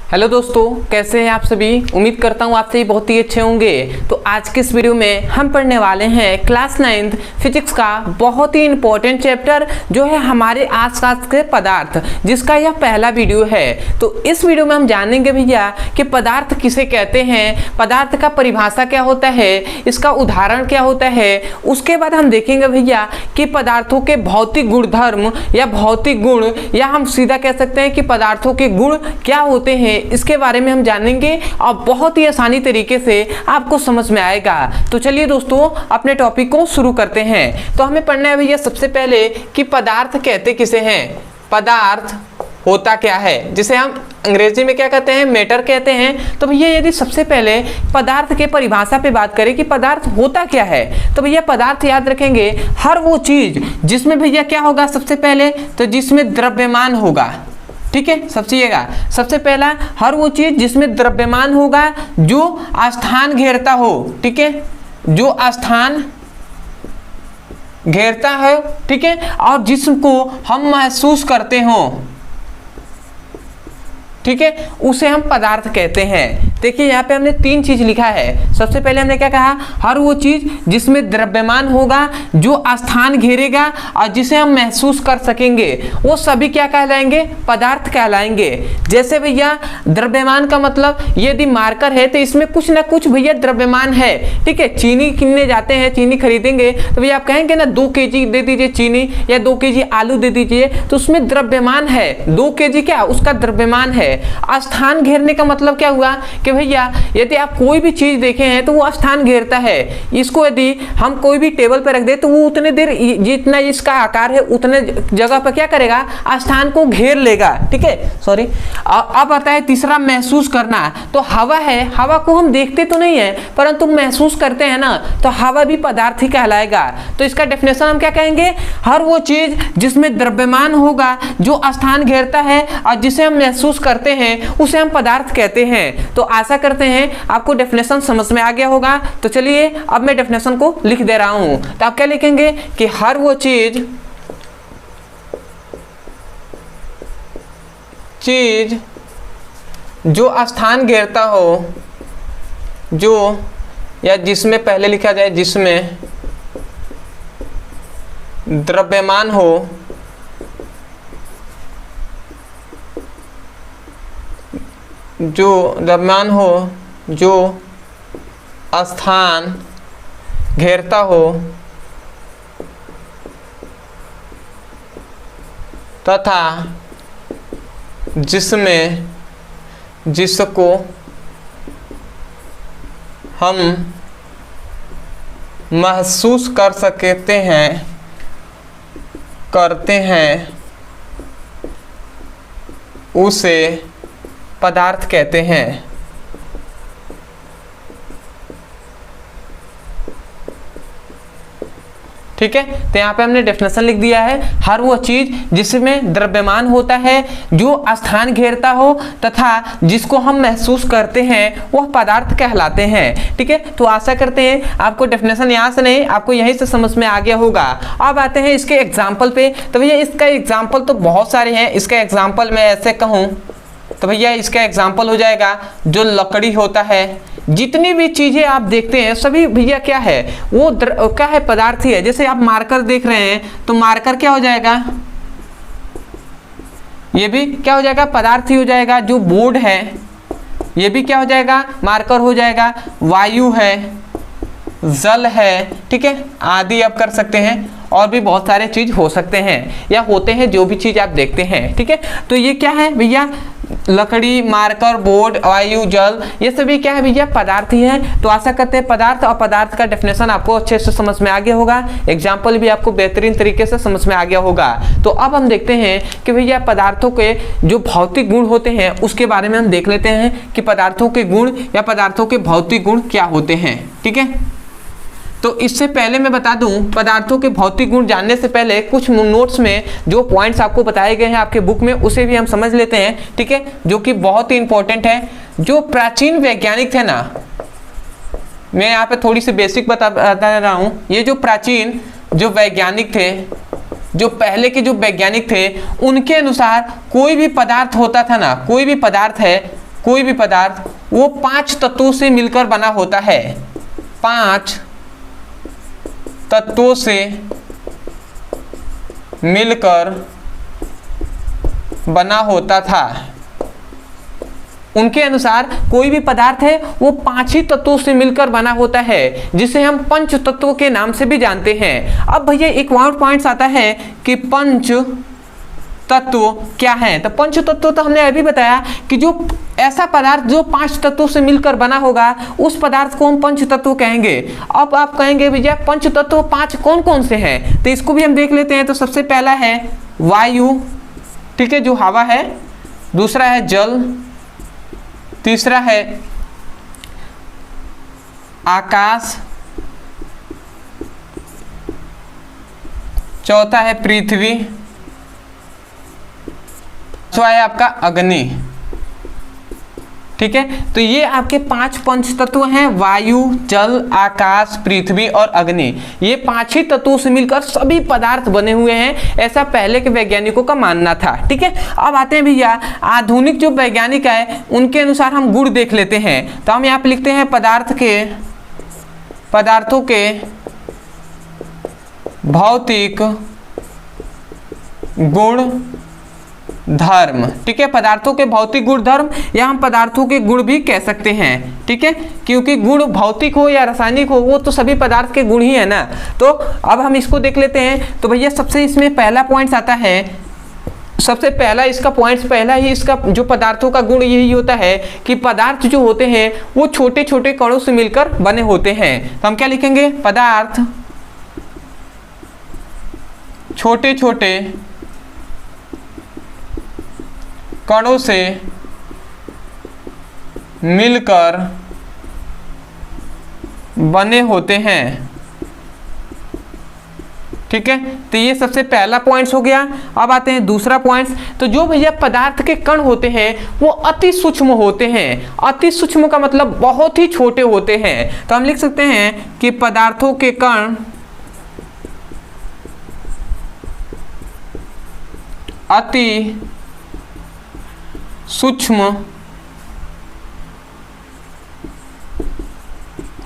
Hello दोस्तों, कैसे हैं आप सभी। उम्मीद करता हूँ आप सभी बहुत ही अच्छे होंगे। तो आज के इस वीडियो में हम पढ़ने वाले हैं क्लास 9th फिजिक्स का बहुत ही इंपॉर्टेंट चैप्टर जो है हमारे आसपास के पदार्थ, जिसका यह पहला वीडियो है। तो इस वीडियो में हम जानेंगे भैया कि पदार्थ किसे कहते हैं, पदार्थ का परिभाषा क्या होता है, इसका उदाहरण क्या होता है। उसके बाद हम देखेंगे भैया कि पदार्थों के भौतिक गुणधर्म या भौतिक गुण, या हम सीधा कह सकते हैं कि पदार्थों के गुण क्या होते हैं, इसके बारे में हम जानेंगे और बहुत ही आसानी तरीके से आपको समझ में आएगा। तो चलिए दोस्तों अपने टॉपिक को शुरू करते हैं। तो हमें पढ़ना है भैया सबसे पहले कि पदार्थ कहते किसे हैं, पदार्थ होता क्या है, जिसे हम अंग्रेजी में क्या कहते हैं, मैटर कहते हैं। तो भैया यदि सबसे पहले पदार्थ के परिभाषा पे बात करें कि पदार्थ होता क्या है, तो भैया पदार्थ याद रखेंगे हर वो चीज जिसमें भैया क्या होगा, सबसे पहले तो जिसमें द्रव्यमान होगा। ठीक है, सबसे पहला हर वो चीज जिसमें द्रव्यमान होगा, जो स्थान घेरता हो। ठीक है, जो स्थान घेरता है, ठीक है, और जिसको हम महसूस करते हो, ठीक है, उसे हम पदार्थ कहते हैं। देखिए यहाँ पे हमने तीन चीज लिखा है। सबसे पहले हमने क्या कहा, हर वो चीज जिसमें द्रव्यमान होगा, जो स्थान घेरेगा और जिसे हम महसूस कर सकेंगे, वो सभी क्या कहलाएंगे, पदार्थ कहलाएंगे। जैसे भैया द्रव्यमान का मतलब यदि मार्कर है तो इसमें कुछ ना कुछ भैया द्रव्यमान है। ठीक है, चीनी किनने जाते हैं, चीनी खरीदेंगे तो भैया आप कहेंगे ना 2 kg दे दीजिए चीनी या 2 kg आलू दे दीजिए, तो उसमें द्रव्यमान है। 2 kg क्या उसका द्रव्यमान है। स्थान घेरने का मतलब क्या हुआ कि भैया यदि आप कोई भी चीज देखे हैं तो वो स्थान घेरता है। इसको यदि हम कोई भी टेबल पर रख दे तो वो उतने देर जितना इसका आकार है उतने जगह पर क्या करेगा, स्थान को घेर लेगा। ठीक है, सॉरी। अब आता है तीसरा, महसूस करना। तो हवा है, हवा को हम देखते तो नहीं है परंतु महसूस करते हैं ना, तो हवा भी पदार्थ ही कहलाएगा। तो इसका डेफिनेशन हम क्या कहेंगे, हर वो चीज जिसमें द्रव्यमान होगा, जो स्थान घेरता है और जिसे हम महसूस करते हैं, उसे हम पदार्थ कहते हैं। तो आशा करते हैं आपको डेफिनेशन समझ में आ गया होगा। तो चलिए अब मैं डेफिनेशन को लिख दे रहा हूं। तो आप क्या लिखेंगे कि हर वो चीज जो स्थान घेरता हो, जो या जिसमें पहले लिखा जाए जिसमें द्रव्यमान हो, जो द्रव्यमान हो, जो स्थान घेरता हो तथा जिसको हम महसूस कर सकते हैं, करते हैं, उसे पदार्थ कहते हैं। ठीक है, तो यहाँ पे हमने डेफिनेशन लिख दिया है, हर वो चीज जिसमें द्रव्यमान होता है, जो स्थान घेरता हो तथा जिसको हम महसूस करते हैं, वह पदार्थ कहलाते हैं। ठीक है, तो आशा करते हैं आपको डेफिनेशन यहाँ से नहीं, आपको यहीं से समझ में आ गया होगा। अब आते हैं इसके एग्जाम्पल पे। तो भैया इसका एग्जाम्पल तो बहुत सारे हैं। इसका एग्जाम्पल मैं ऐसे कहूँ तो भैया इसका एग्जाम्पल हो जाएगा जो लकड़ी होता है। जितनी भी चीजें आप देखते हैं सभी भैया क्या है, वो क्या है, पदार्थ ही है। जैसे आप मार्कर देख रहे हैं तो मार्कर क्या हो जाएगा, ये भी क्या हो जाएगा, पदार्थ ही हो जाएगा। जो बोर्ड है ये भी क्या हो जाएगा, मार्कर हो जाएगा। वायु है, जल है, ठीक है, आदि आप कर सकते हैं। और भी बहुत सारे चीज हो सकते हैं या होते हैं, जो भी चीज आप देखते हैं। ठीक है, तो ये क्या है भैया, लकड़ी, मार्कर, बोर्ड, वायु, जल, ये सभी क्या है भैया, पदार्थ ही है। तो आशा करते हैं पदार्थ और पदार्थ का डेफिनेशन आपको अच्छे से समझ में आ गया होगा। एग्जाम्पल भी आपको बेहतरीन तरीके से समझ में आ गया होगा। तो अब हम देखते हैं कि भैया पदार्थों के जो भौतिक गुण होते हैं उसके बारे में हम देख लेते हैं कि पदार्थों के गुण या पदार्थों के भौतिक गुण क्या होते हैं। ठीक है, तो इससे पहले मैं बता दूं, पदार्थों के भौतिक गुण जानने से पहले कुछ नोट्स में जो पॉइंट्स आपको बताए गए हैं आपके बुक में, उसे भी हम समझ लेते हैं। ठीक है, जो कि बहुत ही इंपॉर्टेंट है। जो प्राचीन वैज्ञानिक थे ना, मैं यहाँ पे थोड़ी सी बेसिक बता रहा हूँ। ये जो प्राचीन जो वैज्ञानिक थे, जो पहले के जो वैज्ञानिक थे, उनके अनुसार कोई भी पदार्थ होता था ना, कोई भी पदार्थ है कोई भी पदार्थ वो 5 तत्वों से मिलकर बना होता है, 5 तत्वों से मिलकर बना होता था। उनके अनुसार कोई भी पदार्थ है वो 5 ही तत्वों से मिलकर बना होता है, जिसे हम पंच तत्वों के नाम से भी जानते हैं। अब भैया एक और पॉइंट्स आता है कि पंच तत्व क्या है। तो पंच तत्व तो हमने अभी बताया कि जो ऐसा पदार्थ जो 5 तत्वों से मिलकर बना होगा उस पदार्थ को हम पंच तत्व कहेंगे। अब आप कहेंगे भैया पंच तत्व 5 कौन कौन से हैं, तो इसको भी हम देख लेते हैं। तो सबसे पहला है वायु, ठीक है, जो हवा है। दूसरा है जल, तीसरा है आकाश, चौथा है पृथ्वी, पांचवा है आपका अग्नि। ठीक है, तो ये आपके 5 पंच तत्व हैं, वायु, जल, आकाश, पृथ्वी और अग्नि। ये 5 ही तत्वों से मिलकर सभी पदार्थ बने हुए हैं, ऐसा पहले के वैज्ञानिकों का मानना था। ठीक है, अब आते हैं भैया आधुनिक जो वैज्ञानिक है उनके अनुसार हम गुण देख लेते हैं। तो हम यहाँ पे लिखते हैं पदार्थों के भौतिक गुण धर्म। ठीक है, पदार्थों के भौतिक गुण धर्म, या हम पदार्थों के गुण भी कह सकते हैं। ठीक है, क्योंकि गुण भौतिक हो या रासायनिक हो वो तो सभी पदार्थ के गुण ही है ना। तो अब हम इसको देख लेते हैं। तो भैया सबसे इसमें पहला पॉइंट आता है, सबसे पहला इसका पॉइंट्स, पहला ही इसका जो पदार्थों का गुण यही होता है कि पदार्थ जो होते हैं वो छोटे छोटे कणों से मिलकर बने होते हैं। तो हम क्या लिखेंगे, पदार्थ छोटे छोटे कणों से मिलकर बने होते हैं। ठीक है, तो ये सबसे पहला पॉइंट्स हो गया। अब आते हैं दूसरा पॉइंट्स। तो जो भैया पदार्थ के कण होते हैं वो अति सूक्ष्म होते हैं। अति सूक्ष्म का मतलब बहुत ही छोटे होते हैं। तो हम लिख सकते हैं कि पदार्थों के कण अति सूक्ष्म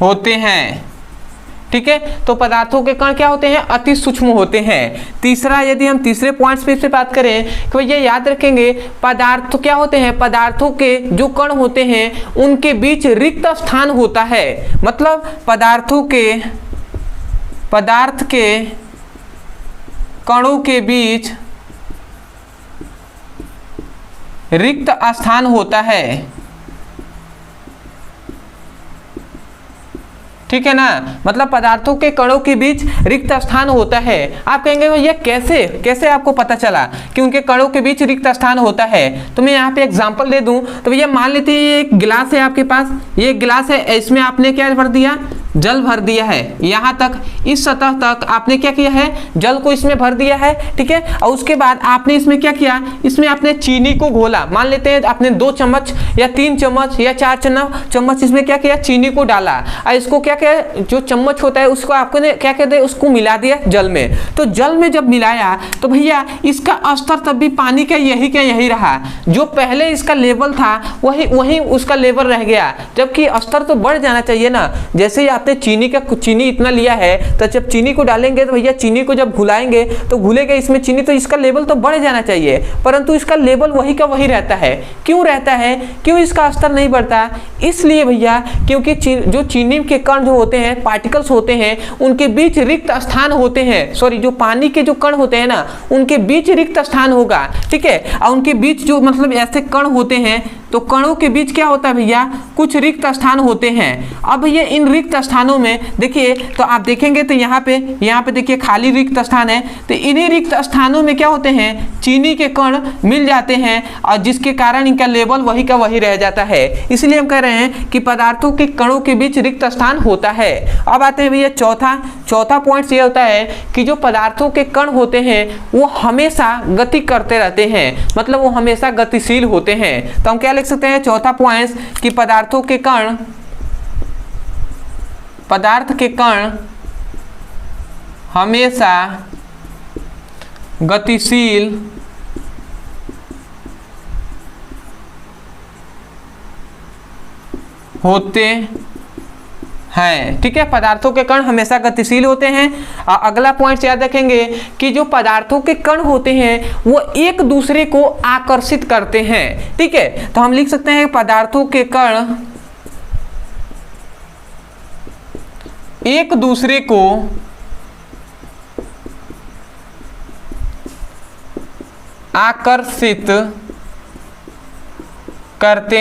होते हैं। ठीक है, तो पदार्थों के कण क्या होते हैं, अति सूक्ष्म होते हैं। तीसरा, यदि हम तीसरे पॉइंट्स पे बात करें तो ये याद रखेंगे पदार्थ क्या होते हैं, पदार्थों के जो कण होते हैं उनके बीच रिक्त स्थान होता है। मतलब पदार्थ के कणों के बीच रिक्त स्थान होता है। ठीक है ना, मतलब पदार्थों के कणों के बीच रिक्त स्थान होता है। आप कहेंगे भैया कैसे आपको पता चला कि उनके कणों के बीच रिक्त स्थान होता है। तो मैं यहाँ पे एग्जांपल दे दूं तो भैया मान लेते हैं ये एक गिलास है आपके पास, ये एक गिलास है, इसमें आपने क्या भर दिया, जल भर दिया है। यहाँ तक इस सतह तक आपने क्या किया है, जल को इसमें भर दिया है। ठीक है, और उसके बाद आपने इसमें क्या किया, इसमें आपने चीनी को घोला। मान लेते हैं आपने 2 चम्मच या 3 चम्मच या 4 चम्मच इसमें क्या किया, चीनी को डाला। और इसको क्या किया, जो चम्मच होता है उसको आपने क्या कहते हैं, उसको मिला दिया जल में। तो जल में जब मिलाया तो भैया इसका स्तर तब भी पानी का यही रहा। जो पहले इसका लेवल था वही उसका लेवल रह गया, जबकि स्तर तो बढ़ जाना चाहिए ना। जैसे ही आपने चीनी इतना लिया है तो जब चीनी को डालेंगे तो भैया चीनी को जब घुलाएंगे तो घुलेगा इसमें चीनी, तो इसका लेवल तो बढ़ जाना चाहिए, परंतु इसका लेवल वही का वही रहता है। क्यों रहता है, क्यों इसका स्तर नहीं बढ़ता? इसलिए भैया क्योंकि जो चीनी के कण जो होते हैं, पार्टिकल्स होते हैं, उनके बीच रिक्त स्थान होते हैं। सॉरी, जो पानी के जो कण होते हैं ना उनके बीच रिक्त स्थान होगा। ठीक है, और उनके बीच जो मतलब ऐसे कण होते हैं तो कणों के बीच क्या होता है भैया, कुछ रिक्त स्थान होते हैं। अब ये इन रिक्त स्थानों में देखिए, तो आप देखेंगे तो यहाँ पे देखिए खाली रिक्त स्थान है। तो इन्हीं रिक्त स्थानों में क्या होते हैं, चीनी के कण मिल जाते हैं, और जिसके कारण इनका लेवल वही का वही रह जाता है। इसलिए हम कह रहे हैं कि पदार्थों के कणों के बीच रिक्त स्थान होता है। अब आते हैं भैया चौथा पॉइंट ये होता है कि जो पदार्थों के कण होते हैं वो हमेशा गति करते रहते हैं, मतलब वो हमेशा गतिशील होते हैं। तो हम क्या लिख सकते हैं, चौथा पॉइंट कि पदार्थ के कण हमेशा गतिशील होते हैं। ठीक है, पदार्थों के कण हमेशा गतिशील होते हैं। अगला पॉइंट याद रखेंगे कि जो पदार्थों के कण होते हैं वो एक दूसरे को आकर्षित करते हैं। ठीक है, तो हम लिख सकते हैं पदार्थों के कण एक दूसरे को आकर्षित करते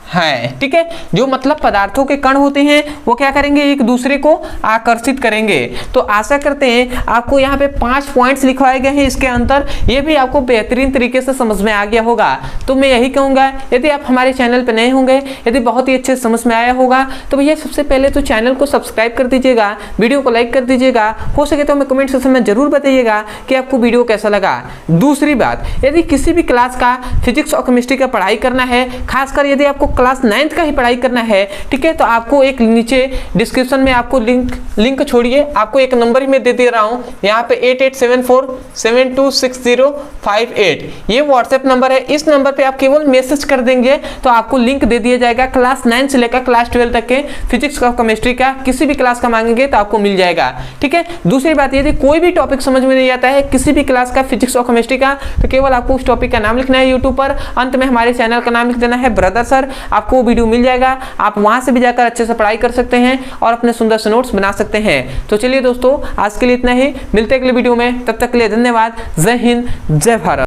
हैं। ठीक है, जो मतलब पदार्थों के कण होते हैं वो क्या करेंगे, एक दूसरे को आकर्षित करेंगे। तो आशा करते हैं आपको यहाँ पे 5 पॉइंट्स लिखवाए गए हैं, इसके अंतर ये भी आपको बेहतरीन तरीके से समझ में आ गया होगा। तो मैं यही कहूँगा, यदि आप हमारे चैनल पर नए होंगे, यदि बहुत ही अच्छे समझ में आया होगा, तो भैया सबसे पहले तो चैनल को सब्सक्राइब कर दीजिएगा, वीडियो को लाइक कर दीजिएगा, हो सके तो हमें कमेंट सेक्शन में जरूर बताइएगा कि आपको वीडियो कैसा लगा। दूसरी बात, यदि किसी भी क्लास का फिजिक्स और केमिस्ट्री का पढ़ाई करना है, खासकर यदि आपको क्लास 9th का ही पढ़ाई करना है, ठीक है, तो आपको एक नीचे डिस्क्रिप्शन में आपको लिंक छोड़िए, आपको एक नंबर ही मैं दे दे रहा हूं यहाँ पे 8874726058 ये व्हाट्सएप नंबर है। इस नंबर पे आप केवल मैसेज कर देंगे तो आपको लिंक दे दिया जाएगा। क्लास 9 से लेकर क्लास 12 तक के फिजिक्स और केमिस्ट्री का किसी भी क्लास का मांगेंगे तो आपको मिल जाएगा। ठीक है, दूसरी बात, यदि कोई भी टॉपिक समझ में नहीं आता है किसी भी क्लास का फिजिक्स और केमिस्ट्री का, तो केवल आपको उस टॉपिक का नाम लिखना है यूट्यूब पर, अंत में हमारे चैनल का नाम लिख देना है ब्रदर सर, आपको वीडियो मिल जाएगा। आप वहां से भी जाकर अच्छे से पढ़ाई कर सकते हैं और अपने सुंदर से नोट्स बना सकते हैं। तो चलिए दोस्तों, आज के लिए इतना ही, मिलते हैं अगले वीडियो में, तब तक के लिए धन्यवाद। जय हिंद, जय भारत।